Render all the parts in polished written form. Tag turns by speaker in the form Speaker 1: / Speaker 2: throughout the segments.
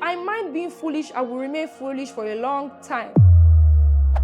Speaker 1: I mind being foolish, I will remain foolish for a long time.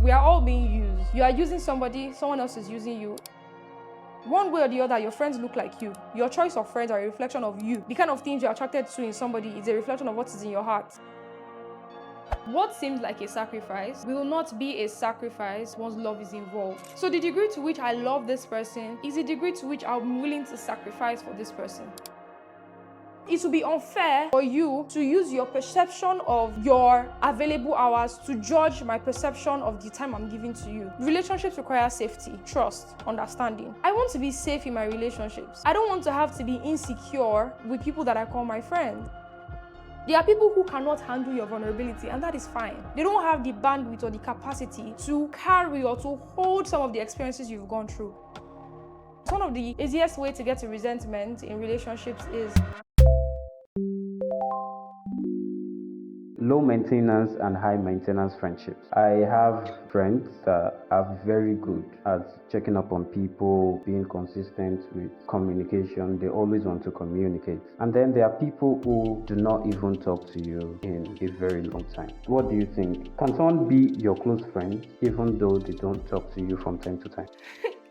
Speaker 1: We are all being used. You are using somebody, someone else is using you. One way or the other, your friends look like you. Your choice of friends are a reflection of you. The kind of things you're attracted to in somebody is a reflection of what is in your heart. What seems like a sacrifice will not be a sacrifice once love is involved. So the degree to which I love this person is the degree to which I'm willing to sacrifice for this person. It would be unfair for you to use your perception of your available hours to judge my perception of the time I'm giving to you. Relationships require safety, trust, understanding. I want to be safe in my relationships. I don't want to have to be insecure with people that I call my friends. There are people who cannot handle your vulnerability, and that is fine. They don't have the bandwidth or the capacity to carry or to hold some of the experiences you've gone through. One of the easiest ways to get to resentment in relationships is
Speaker 2: low maintenance and high maintenance friendships. I have friends that are very good at checking up on people, being consistent with communication. They always want to communicate. And then there are people who do not even talk to you in a very long time. What do you think? Can someone be your close friend even though they don't talk to you from time to time?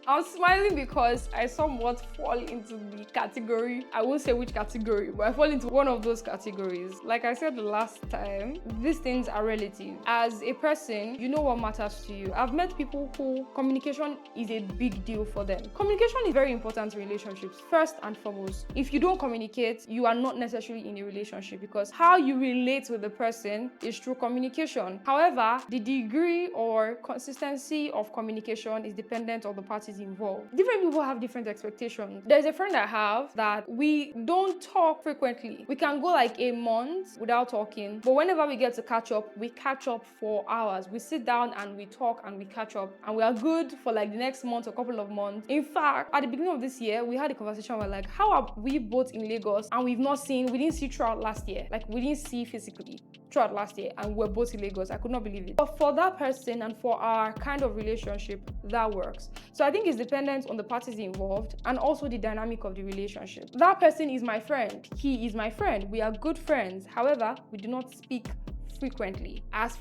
Speaker 1: I'm smiling because I somewhat fall into the category. I won't say which category, but I fall into one of those categories. Like I said the last time, these things are relative. As a person, you know what matters to you. I've met people who communication is a big deal for them. Communication is very important in relationships, first and foremost. If you don't communicate, you are not necessarily in a relationship because how you relate with the person is through communication. However, the degree or consistency of communication is dependent on the parties involved. Different people have different expectations. There's a friend I have that we don't talk frequently. We can go like a month without talking, but whenever we get to catch up, we catch up for hours. We sit down and we talk and we catch up, and we are good for like the next month or couple of months. In fact, at the beginning of this year, we had a conversation where like, how are we both in Lagos and we didn't see throughout last year. Like we didn't see physically throughout last year and we're both in Lagos. I could not believe it. But for that person and for our kind of relationship, that works. So I think it's dependent on the parties involved and also the dynamic of the relationship. That person is my friend. He is my friend. We are good friends. However, we do not speak frequently as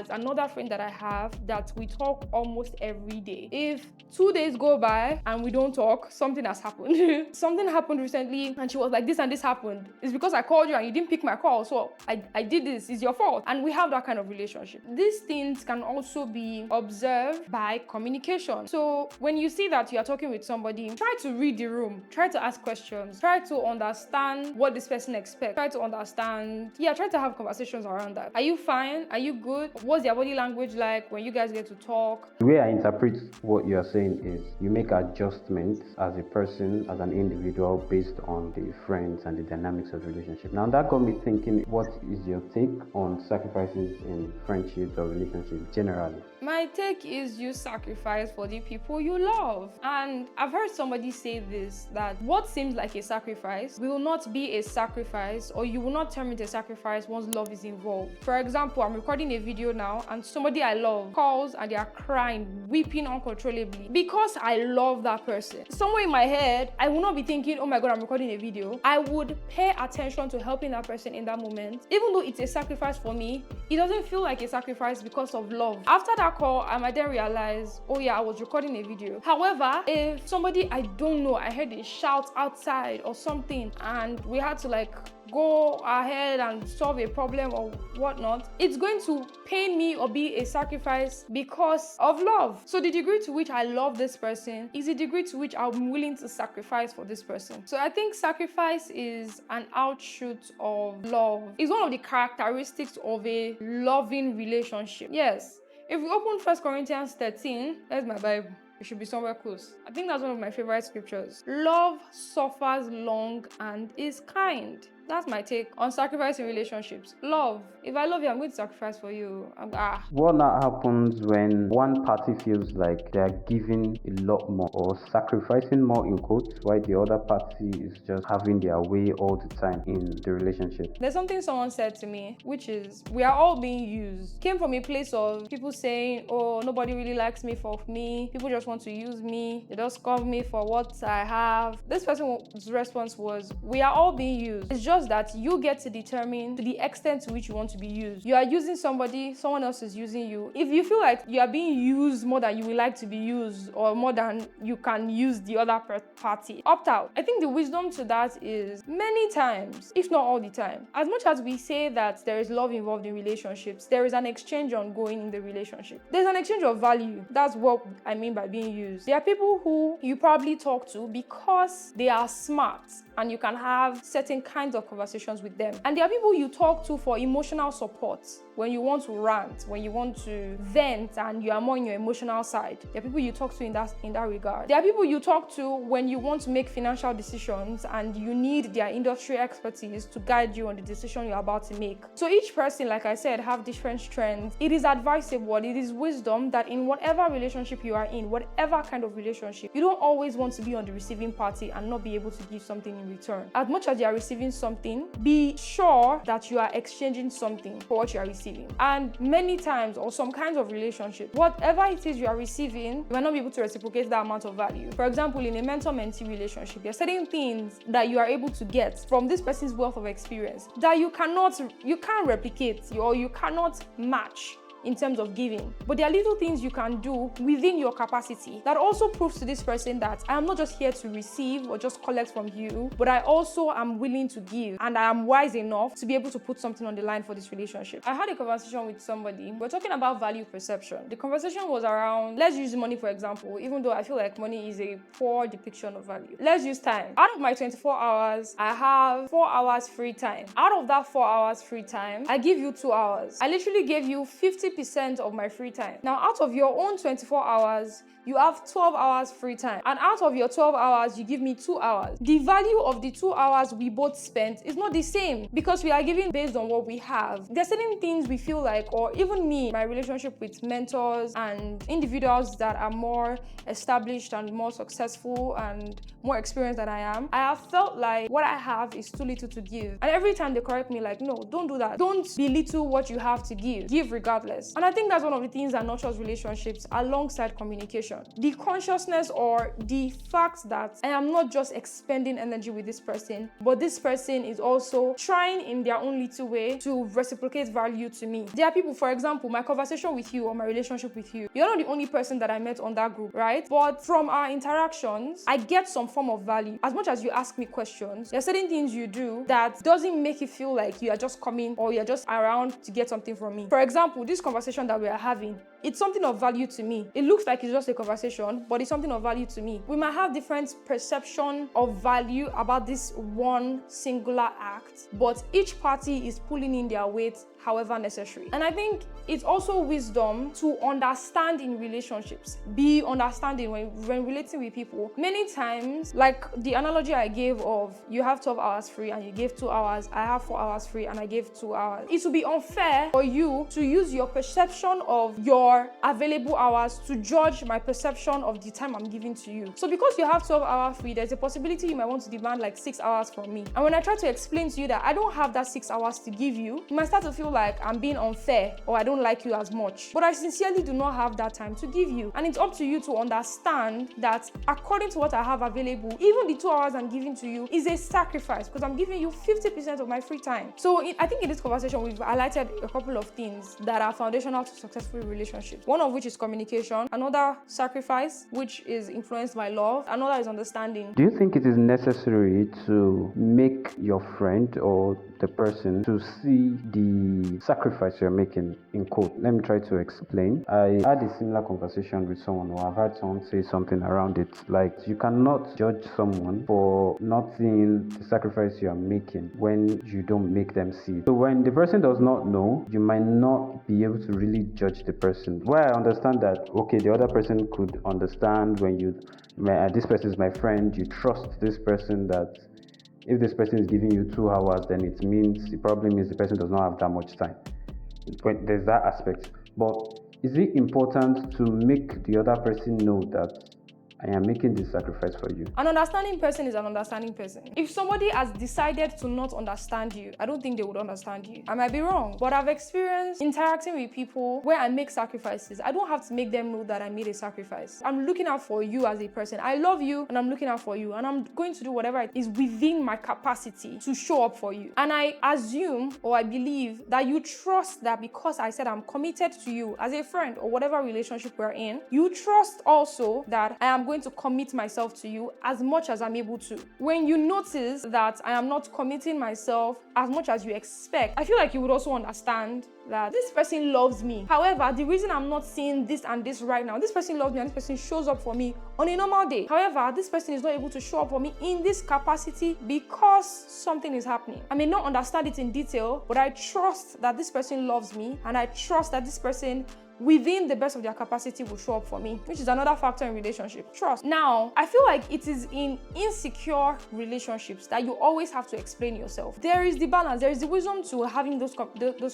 Speaker 1: another friend that I have that we talk almost every day. If 2 days go by and we don't talk, something has happened. Something happened recently and she was like, this and this happened. It's because I called you and you didn't pick my call, so I did this. It's your fault. And we have that kind of relationship. These things can also be observed by communication. So when you see that you are talking with somebody, try to read the room, try to ask questions, try to understand what this person expects, try to have conversations around that. Are you fine? Are you good? What's their body language like when you guys get to talk?
Speaker 2: The way I interpret what you are saying is you make adjustments as a person, as an individual, based on the friends and the dynamics of the relationship. Now that got me thinking, what is your take on sacrifices in friendships or relationships generally?
Speaker 1: My take is you sacrifice for the people you love. And I've heard somebody say this, that what seems like a sacrifice will not be a sacrifice, or you will not term it a sacrifice once love is involved. For example, I'm recording a video now and somebody I love calls and they are crying, weeping uncontrollably because I love that person. Somewhere in my head, I will not be thinking, oh my God, I'm recording a video. I would pay attention to helping that person in that moment. Even though it's a sacrifice for me, it doesn't feel like a sacrifice because of love. After that call, I might then realize, oh yeah, I was recording a video. However, if somebody I don't know, I heard a shout outside or something and we had to like go ahead and solve a problem or whatnot, it's going to pain me or be a sacrifice because of love. So the degree to which I love this person is the degree to which I'm willing to sacrifice for this person. So I think sacrifice is an outshoot of love. It's one of the characteristics of a loving relationship. Yes. If we open 1 Corinthians 13, there's my Bible. It should be somewhere close. I think that's one of my favorite scriptures. Love suffers long and is kind. That's my take on sacrifice in relationships. Love. If I love you, I'm going to sacrifice for you.
Speaker 2: What now happens when one party feels like they're giving a lot more or sacrificing more in quotes, while the other party is just having their way all the time in the relationship?
Speaker 1: There's something someone said to me, which is, we are all being used. Came from a place of people saying, oh, nobody really likes me for me. People just want to use me. They just cover me for what I have. This person's response was, we are all being used. It's just just that you get to determine to the extent to which you want to be used. You are using somebody, someone else is using you. If you feel like you are being used more than you would like to be used, or more than you can use the other party, opt out. I think the wisdom to that is many times, if not all the time, as much as we say that there is love involved in relationships, there is an exchange ongoing in the relationship. There's an exchange of value. That's what I mean by being used. There are people who you probably talk to because they are smart and you can have certain kinds of conversations with them. And there are people you talk to for emotional support, when you want to rant, when you want to vent and you are more in your emotional side. There are people you talk to in that regard. There are people you talk to when you want to make financial decisions and you need their industry expertise to guide you on the decision you're about to make. So each person, like I said, have different strengths. It is advisable, it is wisdom that in whatever relationship you are in, whatever kind of relationship, you don't always want to be on the receiving party and not be able to give something in return. As much as you are receiving something, be sure that you are exchanging something for what you are receiving. And many times, or some kinds of relationships, whatever it is you are receiving, you might not be able to reciprocate that amount of value. For example, in a mentor-mentee relationship, there are certain things that you are able to get from this person's wealth of experience that you can't replicate or you cannot match in terms of giving. But there are little things you can do within your capacity that also proves to this person that I am not just here to receive or just collect from you, but I also am willing to give, and I am wise enough to be able to put something on the line for this relationship. I had a conversation with somebody. We're talking about value perception. The conversation was around, let's use money for example, even though I feel like money is a poor depiction of value. Let's use time. Out of my 24 hours, I have 4 hours free time. Out of that 4 hours free time, I give you 2 hours. I literally gave you 50% of my free time. Now, out of your own 24 hours, you have 12 hours free time. And out of your 12 hours, you give me 2 hours. The value of the 2 hours we both spent is not the same because we are giving based on what we have. There are certain things we feel like, or even me, my relationship with mentors and individuals that are more established and more successful and more experienced than I am, I have felt like what I have is too little to give. And every time they correct me like, no, don't do that. Don't belittle what you have to give. Give regardless. And I think that's one of the things that nurtures relationships alongside communication. The consciousness or the fact that I am not just expending energy with this person, but this person is also trying in their own little way to reciprocate value to me. There are people, for example, my conversation with you or my relationship with you, you're not the only person that I met on that group, right? But from our interactions, I get some form of value. As much as you ask me questions, there are certain things you do that doesn't make it feel like you are just coming or you're just around to get something from me. For example, this conversation that we are having, it's something of value to me. It looks like it's just a conversation, but it's something of value to me. We might have different perception of value about this one singular act, but each party is pulling in their weight however necessary. And I think it's also wisdom to understand in relationships. Be understanding when relating with people. Many times, like the analogy I gave of you have 12 hours free and you gave 2 hours, I have 4 hours free and I gave 2 hours. It would be unfair for you to use your perception of your available hours to judge my perception of the time I'm giving to you. So because you have 12 hours free, there's a possibility you might want to demand like 6 hours from me. And when I try to explain to you that I don't have that 6 hours to give you, you might start to feel like I'm being unfair or I don't like you as much. But I sincerely do not have that time to give you. And it's up to you to understand that according to what I have available, even the 2 hours I'm giving to you is a sacrifice because I'm giving you 50% of my free time. So I think in this conversation, we've highlighted a couple of things that are foundational to successful relationships. One of which is communication, another sacrifice, which is influenced by love, another is understanding.
Speaker 2: Do you think it is necessary to make your friend or the person to see the sacrifice you're making, in quote? Let me try to explain. I had a similar conversation with someone, or I've heard someone say something around it, like you cannot judge someone for not seeing the sacrifice you are making when you don't make them see. So when the person does not know, you might not be able to really judge the person. Well, I understand that, okay, the other person could understand when this person is my friend, you trust this person, that if this person is giving you 2 hours, then it probably means the person does not have that much time. There's that aspect. But is it important to make the other person know that I am making this sacrifice for you.
Speaker 1: An understanding person is an understanding person. If somebody has decided to not understand you, I don't think they would understand you. I might be wrong, but I've experienced interacting with people where I make sacrifices. I don't have to make them know that I made a sacrifice. I'm looking out for you as a person. I love you and I'm looking out for you, and I'm going to do whatever is within my capacity to show up for you. And I assume or I believe that you trust that because I said I'm committed to you as a friend or whatever relationship we're in, you trust also that I am going to commit myself to you as much as I'm able to. When you notice that I am not committing myself as much as you expect, I feel like you would also understand that this person loves me. However, the reason I'm not seeing this and this right now, this person loves me and this person shows up for me on a normal day. However, this person is not able to show up for me in this capacity because something is happening. I may not understand it in detail, but I trust that this person loves me, and I trust that this person within the best of their capacity will show up for me, which is another factor in relationship. Trust. Now, I feel like it is in insecure relationships that you always have to explain yourself. There is the balance, there is the wisdom to having those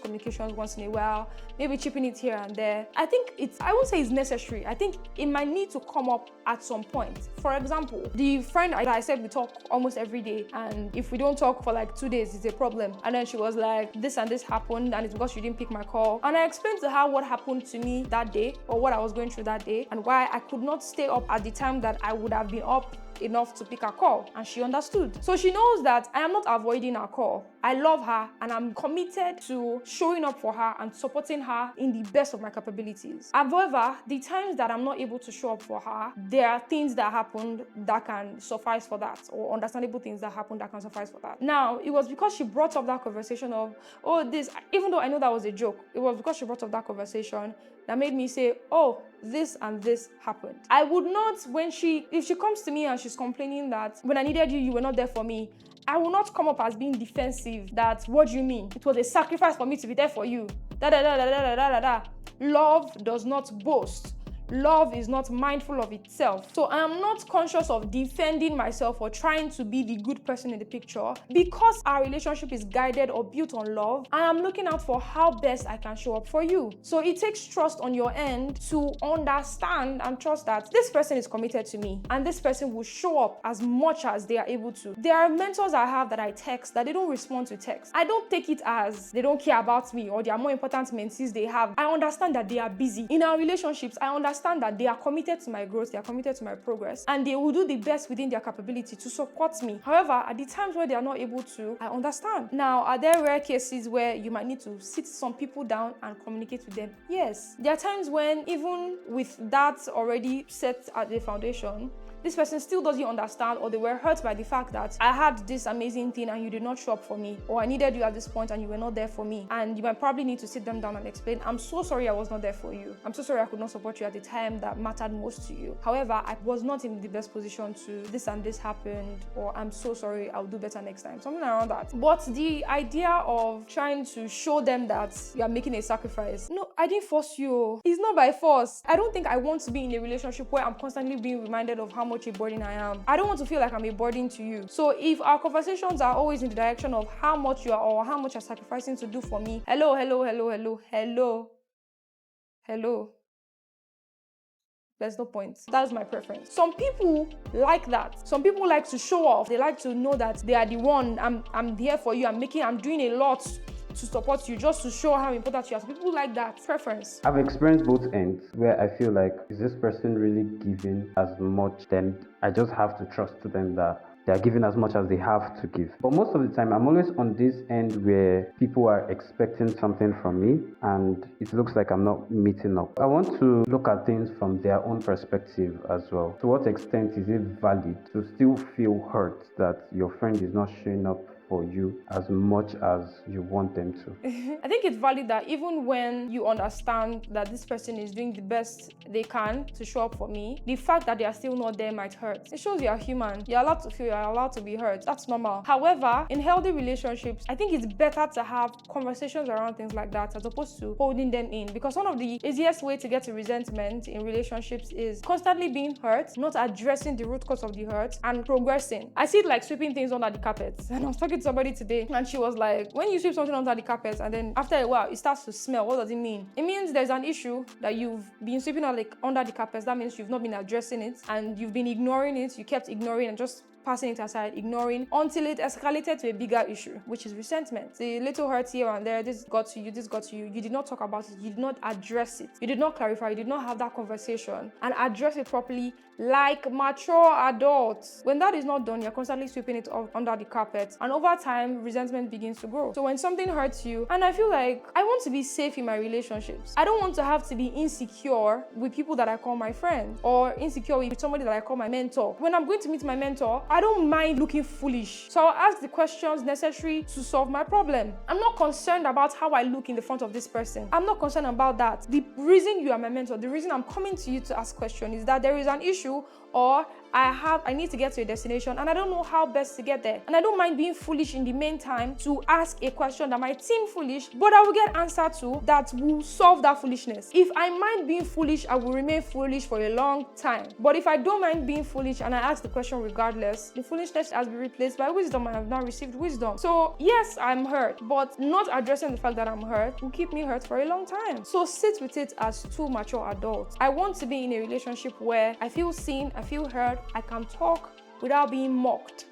Speaker 1: communications once in a while, maybe chipping it here and there. I think I won't say it's necessary. I think it might need to come up at some point. For example, the friend that I said we talk almost every day, and if we don't talk for like 2 days, it's a problem. And then she was like, this and this happened, and it's because you didn't pick my call. And I explained to her what happened to me that day, or what I was going through that day, and why I could not stay up at the time that I would have been up enough to pick her call, and she understood. So she knows that I am not avoiding her call. I love her and I'm committed to showing up for her and supporting her in the best of my capabilities. However, the times that I'm not able to show up for her, there are things that happened that can suffice for that, or understandable things that happened that can suffice for that. Now, it was because she brought up that conversation of, oh, this, even though I know that was a joke, it was because she brought up that conversation that made me say, oh, this and this happened. I would not, if she comes to me and she's complaining that when I needed you, you were not there for me, I will not come up as being defensive that, what do you mean? It was a sacrifice for me to be there for you. Love does not boast. Love is not mindful of itself. So I am not conscious of defending myself or trying to be the good person in the picture. Because our relationship is guided or built on love, I am looking out for how best I can show up for you. So it takes trust on your end to understand and trust that this person is committed to me and this person will show up as much as they are able to. There are mentors I have that I text that they don't respond to text. I don't take it as they don't care about me or they are more important mentees they have. I understand that they are busy. In our relationships, I understand that they are committed to my growth, they are committed to my progress, and they will do the best within their capability to support me. However, at the times where they are not able to, I understand. Now, are there rare cases where you might need to sit some people down and communicate with them? Yes. There are times when, even with that already set at the foundation, this person still doesn't understand, or they were hurt by the fact that I had this amazing thing and you did not show up for me, or I needed you at this point and you were not there for me. And you might probably need to sit them down and explain, I'm so sorry I was not there for you. I'm so sorry I could not support you at the time that mattered most to you. However, I was not in the best position to, this and this happened, or I'm so sorry, I'll do better next time. Something around that. But the idea of trying to show them that you are making a sacrifice, no, I didn't force you. It's not by force. I don't think I want to be in a relationship where I'm constantly being reminded of how much a burden I am. I don't want to feel like I'm a burden to you. So if our conversations are always in the direction of how much you are or how much you're sacrificing to do for me, hello, there's no point. That's my preference. Some people like that. Some people like to show off. They like to know that they are the one. I'm here for you. I'm doing a lot to support you, just to show how important you are. Some people like that preference.
Speaker 2: I've experienced both ends where I feel like, is this person really giving as much? Then I just have to trust them that they are giving as much as they have to give. But most of the time, I'm always on this end where people are expecting something from me and it looks like I'm not meeting up. I want to look at things from their own perspective as well. To what extent is it valid to still feel hurt that your friend is not showing up for you as much as you want them to?
Speaker 1: I think it's valid that even when you understand that this person is doing the best they can to show up for me, the fact that they are still not there might hurt. It shows you are human. You're allowed to feel, you're allowed to be hurt. That's normal. However, in healthy relationships, I think it's better to have conversations around things like that as opposed to holding them in. Because one of the easiest way to get to resentment in relationships is constantly being hurt, not addressing the root cause of the hurt, and progressing. I see it like sweeping things under the carpet. And I was talking with somebody today and she was like, when you sweep something under the carpet and then after a while it starts to smell, what does it mean? It means there's an issue that you've been sweeping under the carpet. That means you've not been addressing it and you've been ignoring it. You kept ignoring and just passing it aside, ignoring, until it escalated to a bigger issue, which is resentment. The little hurts here and there, this got to you, you did not talk about it, you did not address it, you did not clarify, you did not have that conversation and address it properly like mature adults. When that is not done, you're constantly sweeping it off under the carpet, and over time, resentment begins to grow. So when something hurts you, and I feel like I want to be safe in my relationships. I don't want to have to be insecure with people that I call my friends, or insecure with somebody that I call my mentor. When I'm going to meet my mentor, I don't mind looking foolish. So I'll ask the questions necessary to solve my problem. I'm not concerned about how I look in the front of this person. I'm not concerned about that. The reason you are my mentor, the reason I'm coming to you to ask questions is that there is an issue, or I need to get to a destination and I don't know how best to get there. And I don't mind being foolish in the meantime to ask a question that might seem foolish, but I will get answer to that will solve that foolishness. If I mind being foolish, I will remain foolish for a long time. But if I don't mind being foolish and I ask the question regardless, the foolishness has been replaced by wisdom. I have now received wisdom. So yes, I'm hurt, but not addressing the fact that I'm hurt will keep me hurt for a long time. So sit with it as two mature adults. I want to be in a relationship where I feel seen, I feel heard, I can talk without being mocked.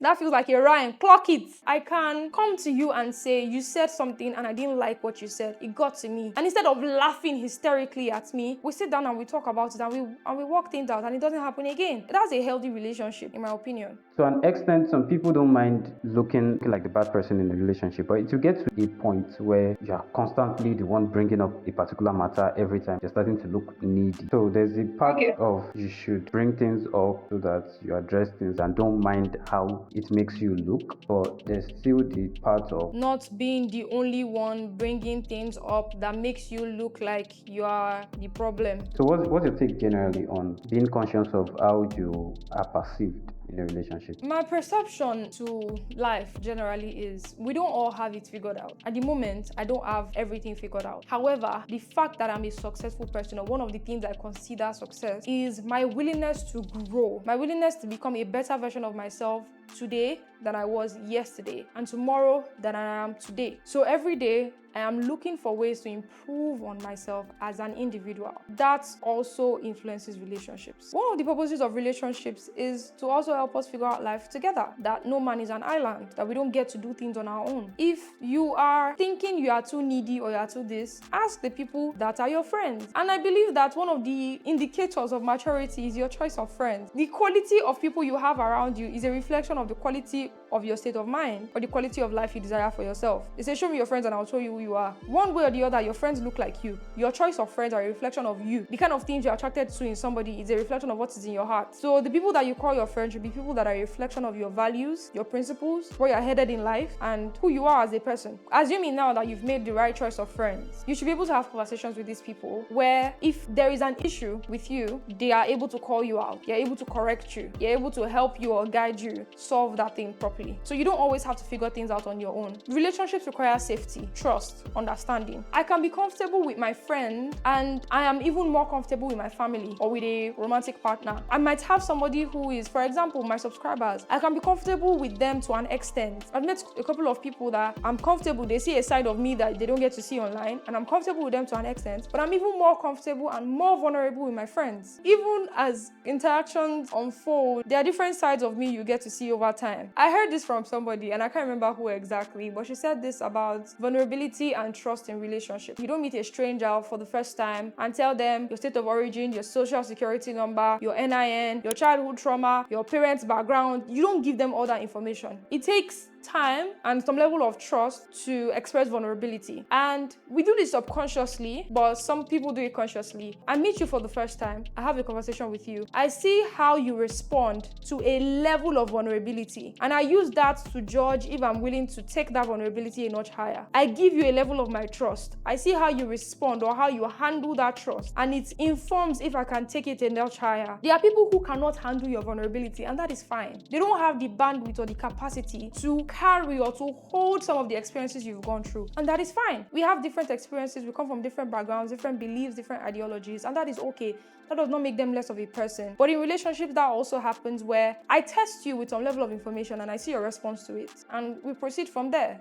Speaker 1: That feels like a rhyme. Clock it. I can come to you and say, you said something and I didn't like what you said. It got to me. And instead of laughing hysterically at me, we sit down and we talk about it and we work things out and it doesn't happen again. That's a healthy relationship, in my opinion.
Speaker 2: To an extent, some people don't mind looking like the bad person in a relationship, but it will get to a point where you're constantly the one bringing up a particular matter every time. You're starting to look needy. So there's a part of you should bring things up so that you address things and don't mind how it makes you look, but there's still the part of
Speaker 1: not being the only one bringing things up that makes you look like you are the problem.
Speaker 2: So what's your take generally on being conscious of how you are perceived in a relationship?
Speaker 1: My perception to life generally is we don't all have it figured out. At the moment, I don't have everything figured out. However, the fact that I'm a successful person, or one of the things I consider success, is my willingness to grow, my willingness to become a better version of myself today than I was yesterday, and tomorrow than I am today. So every day, I am looking for ways to improve on myself as an individual. That also influences relationships. One of the purposes of relationships is to also help us figure out life together, that no man is an island, that we don't get to do things on our own. If you are thinking you are too needy or you are too this, ask the people that are your friends. And I believe that one of the indicators of maturity is your choice of friends. The quality of people you have around you is a reflection of the quality of your state of mind or the quality of life you desire for yourself. They say, show me your friends and I'll show you who you are. One way or the other, your friends look like you. Your choice of friends are a reflection of you. The kind of things you're attracted to in somebody is a reflection of what is in your heart. So the people that you call your friends should be people that are a reflection of your values, your principles, where you're headed in life, and who you are as a person. Assuming now that you've made the right choice of friends, you should be able to have conversations with these people where if there is an issue with you, they are able to call you out. They're able to correct you. They're able to help you or guide you solve that thing properly. So you don't always have to figure things out on your own. Relationships require safety, trust, understanding. I can be comfortable with my friend and I am even more comfortable with my family or with a romantic partner. I might have somebody who is, for example, my subscribers. I can be comfortable with them to an extent. I've met a couple of people that I'm comfortable. They see a side of me that they don't get to see online, and I'm comfortable with them to an extent, but I'm even more comfortable and more vulnerable with my friends. Even as interactions unfold, there are different sides of me you get to see over time. I heard this from somebody and I can't remember who exactly, but she said this about vulnerability and trust in relationships. You don't meet a stranger for the first time and tell them your state of origin, your social security number, your NIN, your childhood trauma, your parents' background. You don't give them all that information. It takes time and some level of trust to express vulnerability. And we do this subconsciously, but some people do it consciously. I meet you for the first time. I have a conversation with you. I see how you respond to a level of vulnerability. And I use that to judge if I'm willing to take that vulnerability a notch higher. I give you a level of my trust. I see how you respond or how you handle that trust. And it informs if I can take it a notch higher. There are people who cannot handle your vulnerability, and that is fine. They don't have the bandwidth or the capacity to carry or to hold some of the experiences you've gone through. And that is fine. We have different experiences, we come from different backgrounds, different beliefs, different ideologies, and that is okay. That does not make them less of a person. But in relationships, that also happens where I test you with some level of information and I see your response to it, and we proceed from there.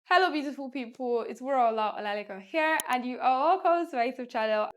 Speaker 1: Hello beautiful people, it's Wura here, and you are welcome to my YouTube channel.